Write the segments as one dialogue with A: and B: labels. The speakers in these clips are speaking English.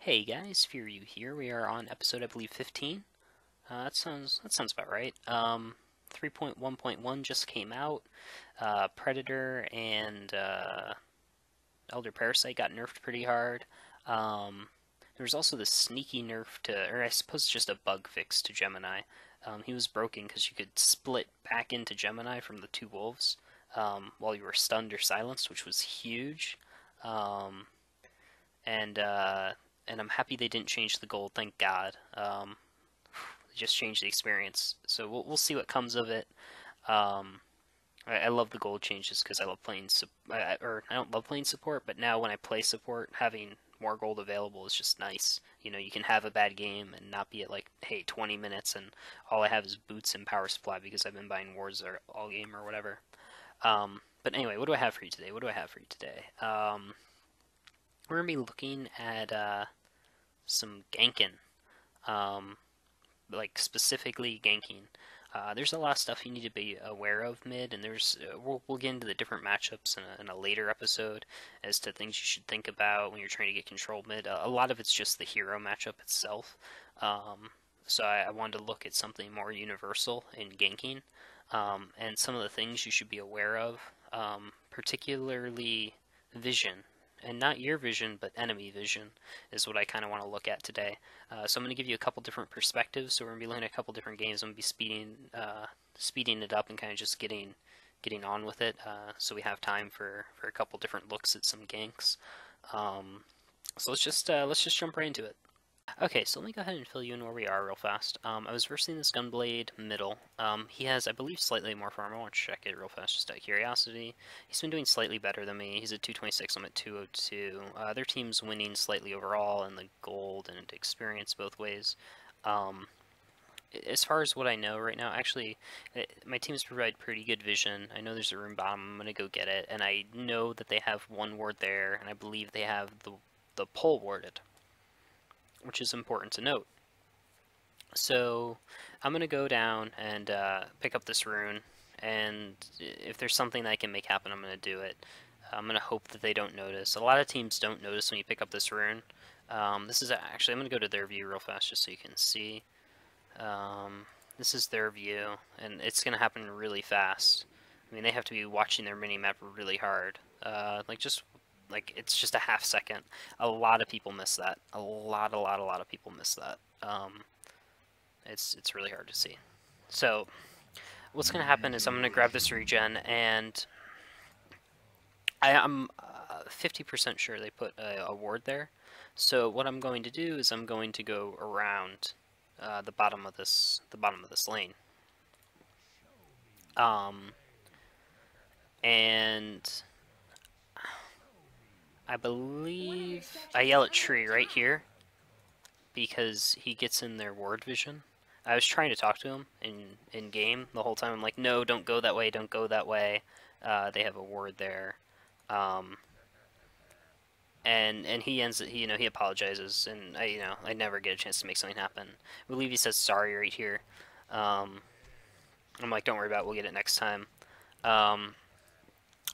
A: Hey guys, Fearu here. We are on episode, I believe, 15. That sounds about right. 3.1.1 just came out. Predator and Elder Parasite got nerfed pretty hard. Um, there was also the sneaky nerf to, or I suppose just a bug fix to Gemini. He was broken because you could split back into Gemini from the two wolves while you were stunned or silenced, which was huge. Um, and uh, and I'm happy they didn't change the gold. Thank God. They just changed the experience, so we'll see what comes of it. Um, I love the gold changes because I love playing or I don't love playing support, but now when I play support, having more gold available is just nice. You know, you can have a bad game and not be at like, hey, 20 minutes and all I have is boots and power supply because I've been buying wards or all game or whatever. But anyway, what do I have for you today? What do I have for you today? We're gonna be looking at some ganking, um, like specifically ganking. There's a lot of stuff you need to be aware of mid, and we'll get into the different matchups in a later episode as to things you should think about when you're trying to get control mid. A lot of it's just the hero matchup itself. Um, so I wanted to look at something more universal in ganking, and some of the things you should be aware of, particularly vision. And not your vision, but enemy vision is what I kind of want to look at today. So I'm going to give you a couple different perspectives. So we're going to be looking at a couple different games. I'm going to be speeding it up and kind of just getting on with it. So we have time for a couple different looks at some ganks. So let's just jump right into it. Okay, so let me go ahead and fill you in where we are real fast. I was versing this Gunblade middle. He has, I believe, slightly more farm. I want to check it real fast just out of curiosity. He's been doing slightly better than me. He's at 226, I'm at 202. Their team's winning slightly overall in the gold and experience both ways. Um, as far as what I know right now, actually, my teams provide pretty good vision. I know there's a room bottom. I'm going to go get it. And I know that they have one ward there, and I believe they have the pole warded, which is important to note. So I'm going to go down and pick up this rune, and if there's something that I can make happen, I'm going to do it. I'm going to hope that they don't notice. A lot of teams don't notice when you pick up this rune. This is actually, I'm going to go to their view real fast just so you can see. This is their view, and it's going to happen really fast. I mean, they have to be watching their mini-map really hard. It's just a half second. A lot of people miss that. A lot of people miss that. It's really hard to see. So what's going to happen is I'm going to grab this regen, and I'm 50% sure they put a ward there. So what I'm going to do is I'm going to go around the bottom of this lane. And I believe I yell at Tree right here because he gets in their ward vision. I was trying to talk to him in game the whole time. I'm like, no, don't go that way, don't go that way. They have a ward there, and he ends it. He apologizes, and I never get a chance to make something happen. I believe he says sorry right here. I'm like, don't worry about it, we'll get it next time.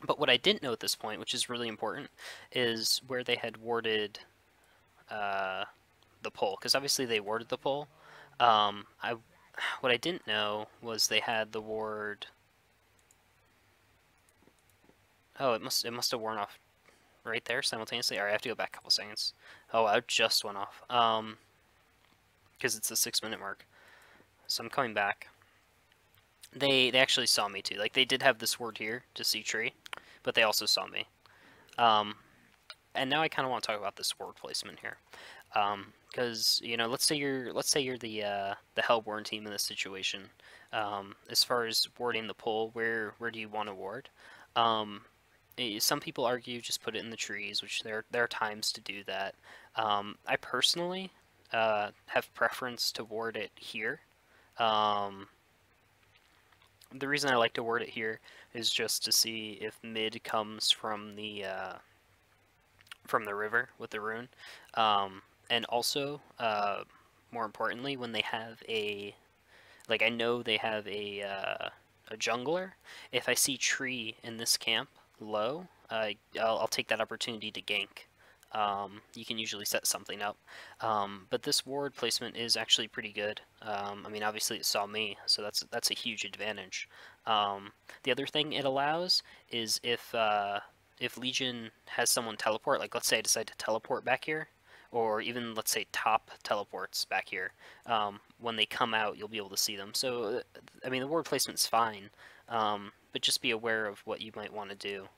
A: But what I didn't know at this point, which is really important, is where they had warded the pole, because obviously they warded the pole. What I didn't know was they had the ward. Oh, it must have worn off right there simultaneously. All right, I have to go back a couple seconds. Oh, wow, it just went off. Because it's the 6-minute mark. So I'm coming back. They actually saw me too. Like, they did have this ward here to see tree, but they also saw me. And now I kind of want to talk about this ward placement here. Because let's say you're the Hellborn team in this situation. As far as warding the pole, where do you want to ward? Some people argue just put it in the trees, which there are times to do that. I personally have preference to ward it here. The reason I like to ward it here is just to see if mid comes from the river with the rune. And also, more importantly, when they have I know they have a jungler. If I see tree in this camp low, I'll take that opportunity to gank. you can usually set something up. But this ward placement is actually pretty good. I mean, obviously it saw me, so that's a huge advantage. The other thing it allows is if Legion has someone teleport, like let's say I decide to teleport back here, or even let's say top teleports back here, when they come out, you'll be able to see them. So, I mean, the ward placement's fine, but just be aware of what you might want to do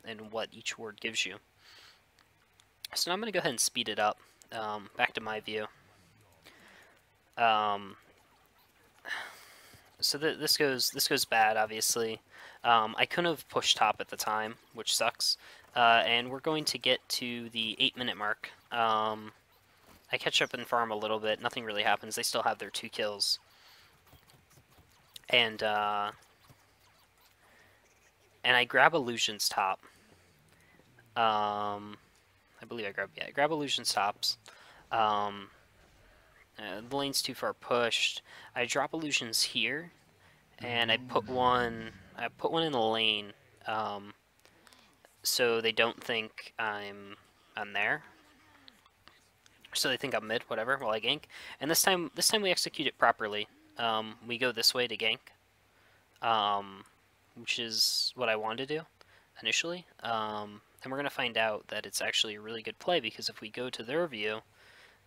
A: and what each ward gives you. So now I'm going to go ahead and speed it up, back to my view. So this goes bad, obviously. I couldn't have pushed top at the time, which sucks. And we're going to get to the 8-minute mark. I catch up and farm a little bit. Nothing really happens. They still have their 2 kills. And I grab Illusion's top. I believe I grab Illusion's tops. The lane's too far pushed. I drop Illusions here, and I put one in the lane, so they don't think I'm there. So they think I'm mid, whatever, while I gank. And this time we execute it properly. We go this way to gank, which is what I wanted to do initially. And we're going to find out that it's actually a really good play, because if we go to their view,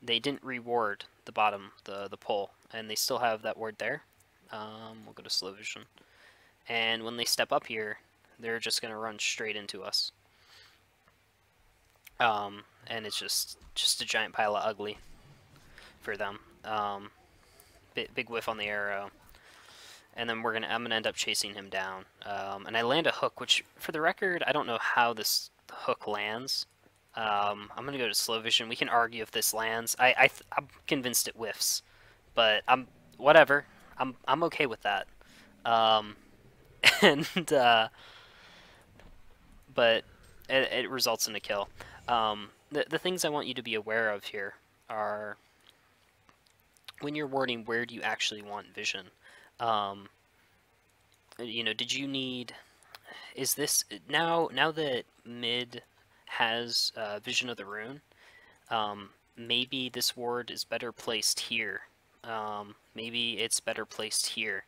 A: they didn't reward the bottom, the pole, and they still have that ward there. We'll go to slow vision. And when they step up here, they're just going to run straight into us. And it's just a giant pile of ugly for them. Big whiff on the arrow. And then I'm gonna end up chasing him down. And I land a hook, which, for the record, I don't know how this hook lands. I'm gonna go to slow vision. We can argue if this lands. I'm convinced it whiffs, but whatever. I'm okay with that. And but it results in a kill. The things I want you to be aware of here are, when you're warding, where do you actually want vision? You know, did you need... Is this... Now that mid has vision of the rune, maybe this ward is better placed here. Maybe it's better placed here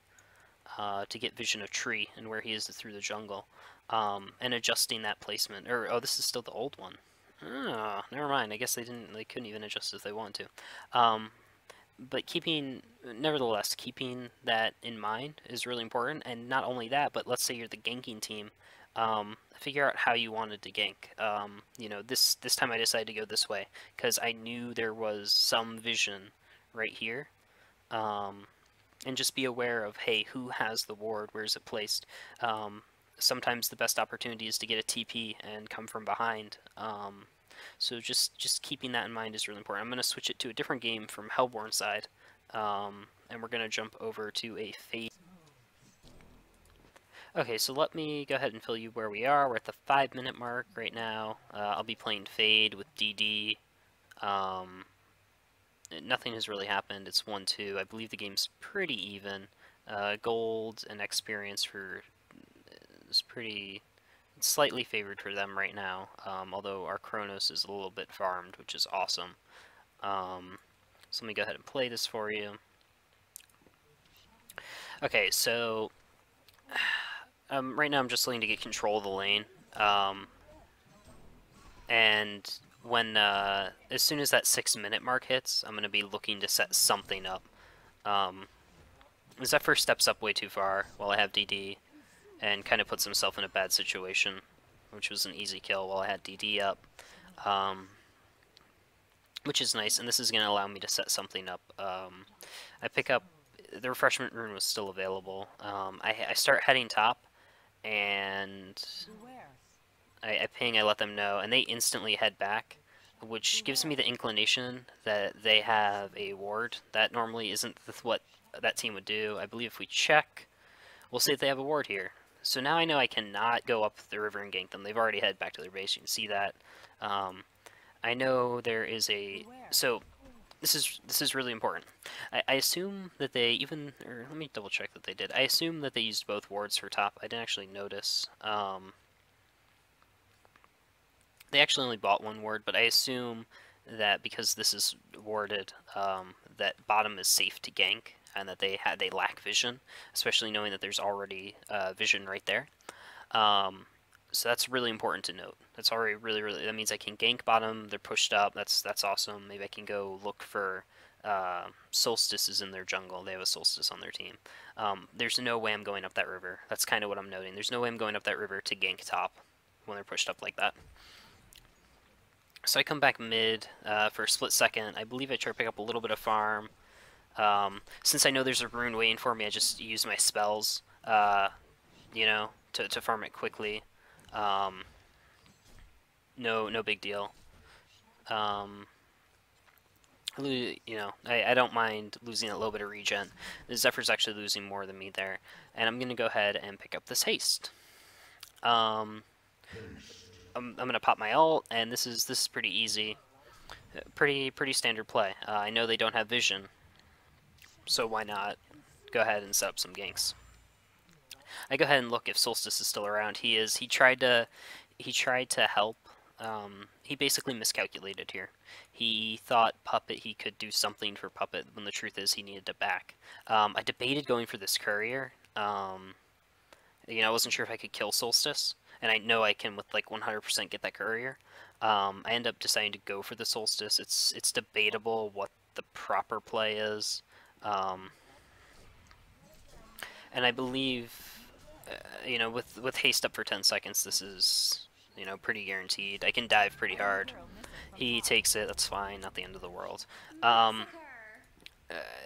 A: to get vision of tree and where he is through the jungle. And adjusting that placement. Or, oh, this is still the old one. Oh, never mind. I guess they couldn't even adjust if they want to. But nevertheless, keeping that in mind is really important. And not only that, but let's say you're the ganking team. Figure out how you wanted to gank. You know, this time I decided to go this way because I knew there was some vision right here. And just be aware of, hey, who has the ward? Where is it placed? Sometimes the best opportunity is to get a TP and come from behind. So just keeping that in mind is really important. I'm going to switch it to a different game from Hellborn side, and we're going to jump over to a Fade. Okay, so let me go ahead and fill you where we are. We're at the 5-minute mark right now. I'll be playing Fade with DD. Nothing has really happened. It's 1-2. I believe the game's pretty even. Gold and experience is pretty... slightly favored for them right now, although our Chronos is a little bit farmed, which is awesome. So let me go ahead and play this for you. Okay, so right now I'm just looking to get control of the lane, and when as soon as that 6-minute mark hits, I'm going to be looking to set something up. Zephyr steps up way too far while I have DD, and kind of puts himself in a bad situation, which was an easy kill while I had DD up, which is nice, and this is going to allow me to set something up. I pick up, the refreshment rune was still available. I start heading top, and I ping, I let them know, and they instantly head back, which gives me the inclination that they have a ward. That normally isn't what that team would do. I believe if we check, we'll see if they have a ward here. So now I know I cannot go up the river and gank them. They've already headed back to their base. You can see that. I know there is a... So this is really important. I assume that they even... Or let me double check that they did. I assume that they used both wards for top. I didn't actually notice. They actually only bought one ward, but I assume that because this is warded, that bottom is safe to gank, and that they lack vision, especially knowing that there's already vision right there. Um, so that's really important to note. That's already really that means I can gank bottom. They're pushed up. That's awesome. Maybe I can go look for solstices in their jungle. They have a solstice on their team. There's no way I'm going up that river. That's kind of what I'm noting. There's no way I'm going up that river to gank top when they're pushed up like that. So I come back mid for a split second. I believe I try to pick up a little bit of farm. Since I know there's a rune waiting for me, I just use my spells, you know, to farm it quickly. No big deal. You know, I don't mind losing a little bit of regen. The Zephyr's actually losing more than me there. And I'm going to go ahead and pick up this haste. I'm going to pop my ult, and this is pretty easy. Pretty standard play. I know they don't have vision, so why not go ahead and set up some ganks. I go ahead and look if Solstice is still around. He is. He tried to help. He basically miscalculated here. He thought Puppet he could do something for Puppet when the truth is he needed to back. I debated going for this courier. You know, I wasn't sure if I could kill Solstice, and I know I can with like 100% get that courier. I end up deciding to go for the Solstice. It's debatable what the proper play is, and I believe, you know, with haste up for 10 seconds, this is, you know, pretty guaranteed. I can dive pretty hard. He takes it. That's fine. Not the end of the world.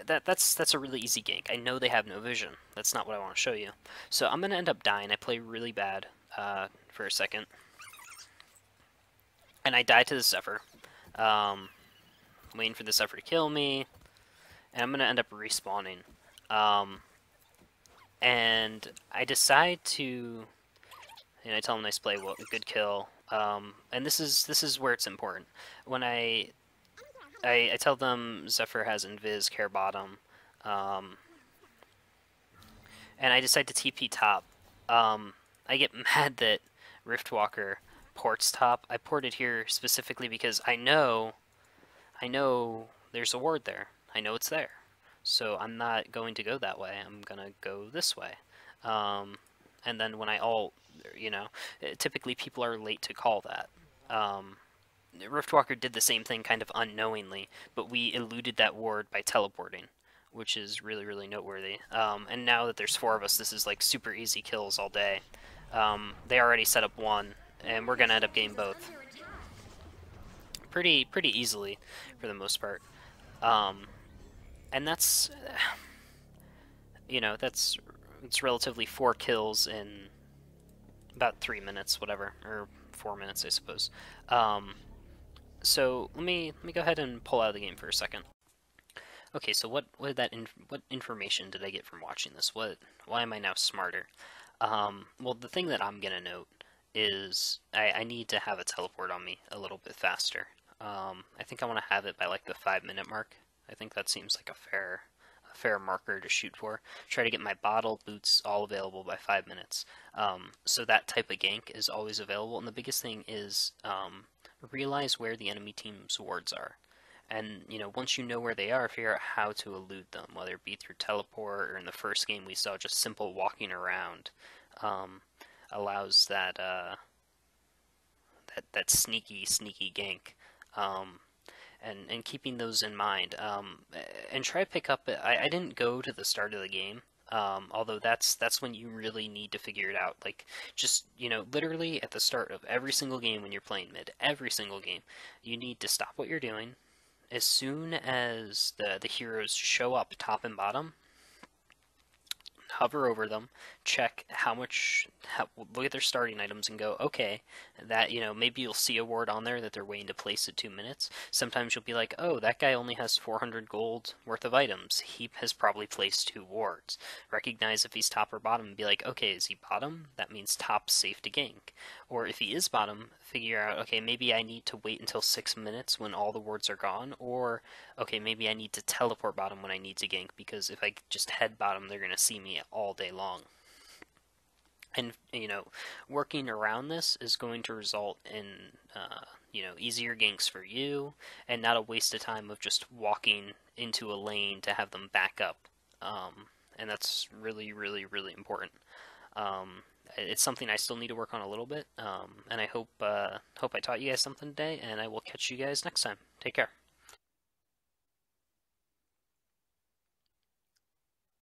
A: That's a really easy gank. I know they have no vision. That's not what I want to show you. So I'm gonna end up dying. I play really bad for a second, and I die to the Zephyr. Waiting for the Zephyr to kill me, and I'm gonna end up respawning. And I decide to, and I tell him nice play, well, good kill. And this is where it's important. When I tell them Zephyr has invis, care bottom, and I decide to TP top. I get mad that Riftwalker ports top. I ported here specifically because I know there's a ward there. I know it's there. So I'm not going to go that way. I'm going to go this way. And then when I ult, you know, typically people are late to call that. Riftwalker did the same thing kind of unknowingly, but we eluded that ward by teleporting, which is really noteworthy. And now that there's 4 of us, this is like super easy kills all day. They already set up one, and we're going to end up getting both. Pretty easily, for the most part. And that's, you know, it's relatively 4 kills in about 3 minutes, whatever, or 4 minutes, I suppose. So let me go ahead and pull out of the game for a second. Okay, so what information did I get from watching this? Why am I now smarter? Well, the thing that I'm gonna note is I need to have a teleport on me a little bit faster. I think I want to have it by like the 5-minute mark. I think that seems like a fair marker to shoot for. Try to get my bottle, boots, all available by 5 minutes. So that type of gank is always available, and the biggest thing is realize where the enemy team's wards are. And, you know, once you know where they are, figure out how to elude them, whether it be through teleport, or in the first game we saw just simple walking around. Allows that, that sneaky gank. And keeping those in mind, and try to pick up. I didn't go to the start of the game, although that's when you really need to figure it out. Like, just, you know, literally at the start of every single game when you're playing mid, every single game, you need to stop what you're doing. As soon as the heroes show up top and bottom, hover over them, check look at their starting items and go, okay, that, you know, maybe you'll see a ward on there that they're waiting to place at 2 minutes. Sometimes you'll be like, oh, that guy only has 400 gold worth of items. He has probably placed 2 wards. Recognize if he's top or bottom and be like, okay, is he bottom? That means top, safe to gank. Or if he is bottom, figure out, okay, maybe I need to wait until 6 minutes when all the wards are gone, or okay, maybe I need to teleport bottom when I need to gank, because if I just head bottom, they're going to see me all day long. And working around this is going to result in easier ganks for you, and not a waste of time of just walking into a lane to have them back up. And that's really, really, really important. It's something I still need to work on a little bit, and I hope I taught you guys something today, and I will catch you guys next time. Take care.